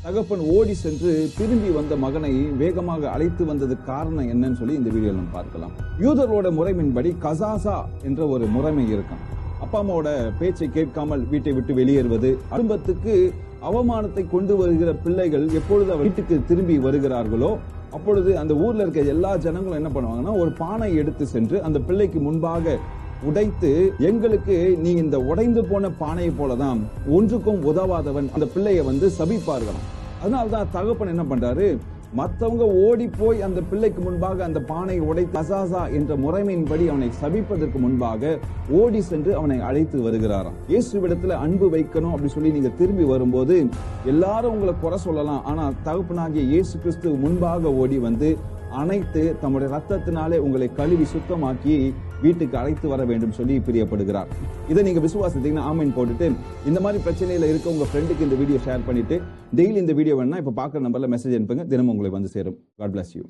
தகப்பன் ஓடி சென்று திரும்பி வந்த மகனை வேகமாக அழைத்து வந்தது காரணம் என்னன்னு சொல்லி இந்த வீடியோல நம்ம பார்க்கலாம். யூதர்களோட முறைமையின்படி கசாசா என்ற ஒரு முறைமை இருக்கும். அப்பா அம்மாவோட பேச்சை கேட்காமல் வீட்டை விட்டு வெளியேறுவது, குடும்பத்துக்கு அவமானத்தை கொண்டு வருகிற பிள்ளைகள் எப்பொழுது வீட்டுக்கு திரும்பி வருகிறார்களோ அப்பொழுது அந்த ஊர்ல இருக்க எல்லா ஜனங்களும் என்ன பண்ணுவாங்கன்னா ஒரு பானை எடுத்து சென்று அந்த பிள்ளைக்கு முன்பாக உடைத்து, எங்களுக்கு நீ இந்த உடைந்து போன பானையை போலதான் ஒன்றுக்கும் உதவாதவன் அந்த பிள்ளைய சபிப்பார்களாம். அதனால்தான் தகப்பன் என்ன பண்றாரு, மற்றவங்க ஓடி போய் அந்த பிள்ளைக்கு முன்பாக அந்த பானையை உடைத்து கசாசா என்ற முறைமையின்படி அவனை சபிப்பதற்கு முன்பாக ஓடி சென்று அவனை அழைத்து வருகிறாராம். இயேசுவிடத்துல அன்பு வைக்கணும் அப்படி சொல்லி நீங்க திரும்பி வரும்போது எல்லாரும் உங்களை குறை சொல்லலாம், ஆனா தகப்பனாகிய இயேசு கிறிஸ்து முன்பாக ஓடி வந்து அனைத்து தம்முடைய ரத்தத்தினாலே உங்களை கழுவி சுத்தமாக்கி வீட்டுக்கு அழைத்து வர வேண்டும் சொல்லி பிரியப்படுகிறார். இதை நீங்க விசுவாசத்தீங்கன்னா ஆமென் போட்டுட்டு, இந்த மாதிரி பிரச்சனையில இருக்க உங்க ஃப்ரெண்டுக்கு இந்த வீடியோ ஷேர் பண்ணிட்டு, டெய்லி இந்த வீடியோ வேணா இப்ப பாக்குற நம்பர்ல மெசேஜ் அனுப்புங்க. தினமும் உங்களை வந்து சேரும். God bless you.